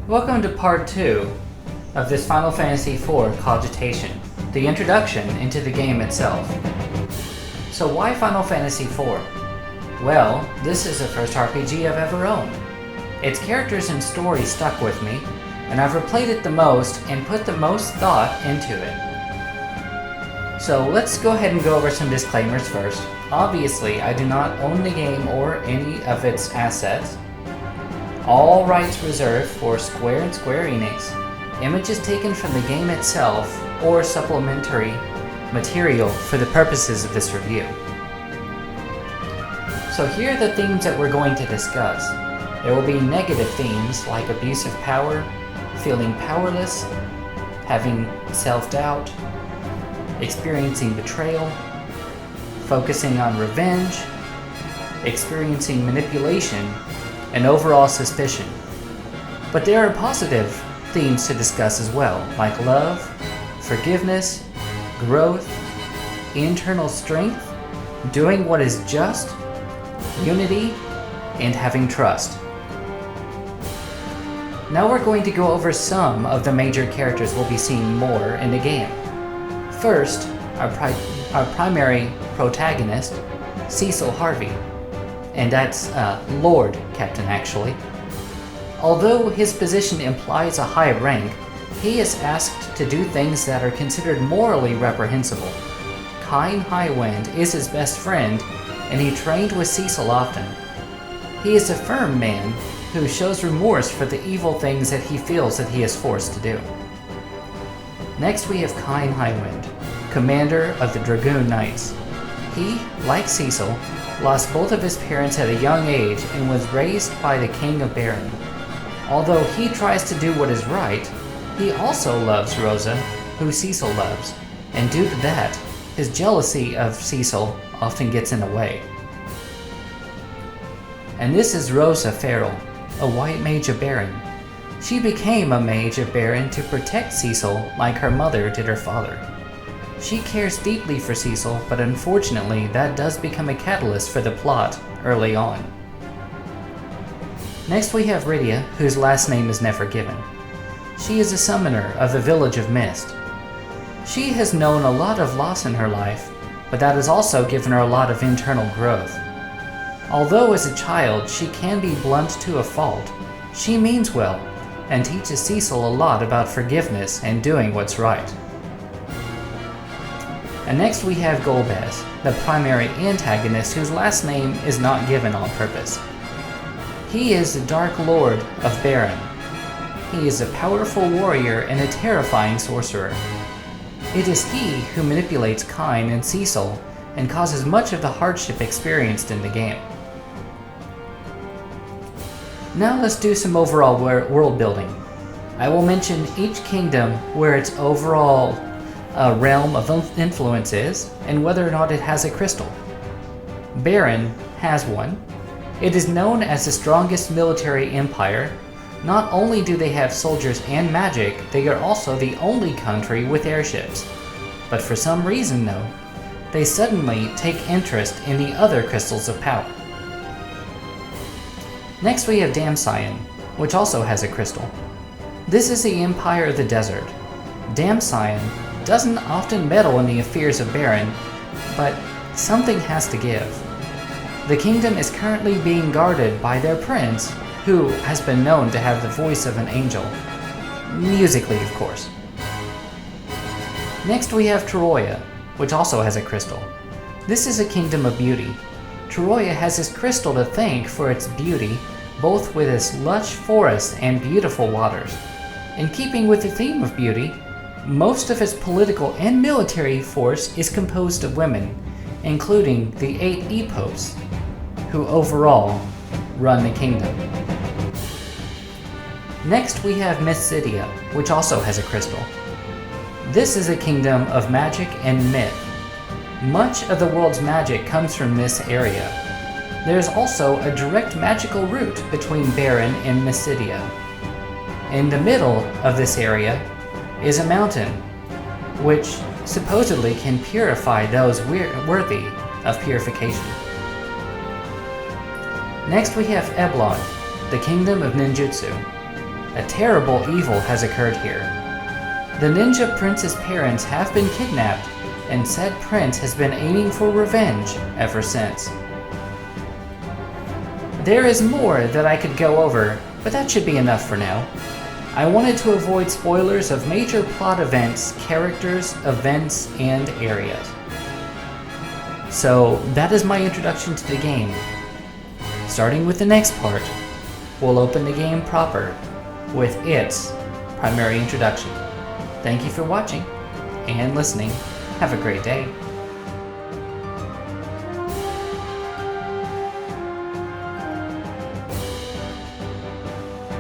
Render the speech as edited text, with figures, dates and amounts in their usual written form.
Welcome to part 2 of this Final Fantasy IV Cogitation, the introduction into the game itself. So why Final Fantasy IV? Well, this is the first RPG I've ever owned. Its characters and story stuck with me, and I've replayed it the most and put the most thought into it. So let's go ahead and go over some disclaimers first. Obviously, I do not own the game or any of its assets. All rights reserved for Square and Square Enix. Images taken from the game itself or supplementary material for the purposes of this review. So here are the themes that we're going to discuss. There will be negative themes like abuse of power, feeling powerless, having self-doubt, experiencing betrayal, focusing on revenge, experiencing manipulation, and overall suspicion. But there are positive themes to discuss as well, like love, forgiveness, growth, internal strength, doing what is just, unity, and having trust. Now we're going to go over some of the major characters we'll be seeing more in the game. First, our primary protagonist, Cecil Harvey. And that's Lord Captain, actually. Although his position implies a high rank, he is asked to do things that are considered morally reprehensible. Kyne Highwind is his best friend, and he trained with Cecil often. He is a firm man who shows remorse for the evil things that he feels that he is forced to do. Next we have Kyne Highwind, commander of the Dragoon Knights. He, like Cecil, lost both of his parents at a young age and was raised by the King of Baron. Although he tries to do what is right, he also loves Rosa, who Cecil loves, and due to that, his jealousy of Cecil often gets in the way. And this is Rosa Farrell, a white mage of Baron. She became a mage of Baron to protect Cecil like her mother did her father. She cares deeply for Cecil, but unfortunately that does become a catalyst for the plot early on. Next we have Rydia, whose last name is never given. She is a summoner of the Village of Mist. She has known a lot of loss in her life, but that has also given her a lot of internal growth. Although as a child she can be blunt to a fault, she means well and teaches Cecil a lot about forgiveness and doing what's right. And next we have Golbez, the primary antagonist whose last name is not given on purpose. He is the Dark Lord of Baron. He is a powerful warrior and a terrifying sorcerer. It is he who manipulates Kyne and Cecil and causes much of the hardship experienced in the game. Now let's do some overall world building. I will mention each kingdom where its overall realm of influence is, and whether or not it has a crystal. Baron has one. It is known as the strongest military empire. Not only do they have soldiers and magic, they are also the only country with airships. But for some reason though, they suddenly take interest in the other crystals of power. Next we have Damcyan, which also has a crystal. This is the Empire of the Desert. Damcyan doesn't often meddle in the affairs of Baron, but something has to give. The kingdom is currently being guarded by their prince, who has been known to have the voice of an angel. Musically, of course. Next we have Troya, which also has a crystal. This is a kingdom of beauty. Troya has this crystal to thank for its beauty, both with its lush forests and beautiful waters. In keeping with the theme of beauty, most of its political and military force is composed of women, including the 8 Epopes, who overall run the kingdom. Next we have Mysidia, which also has a crystal. This is a kingdom of magic and myth. Much of the world's magic comes from this area. There is also a direct magical route between Baron and Mysidia. In the middle of this area is a mountain, which supposedly can purify those worthy of purification. Next we have Eblon, the Kingdom of Ninjutsu. A terrible evil has occurred here. The ninja prince's parents have been kidnapped, and said prince has been aiming for revenge ever since. There is more that I could go over, but that should be enough for now. I wanted to avoid spoilers of major plot events, characters, events, and areas. So that is my introduction to the game. Starting with the next part, we'll open the game proper with its primary introduction. Thank you for watching and listening. Have a great day.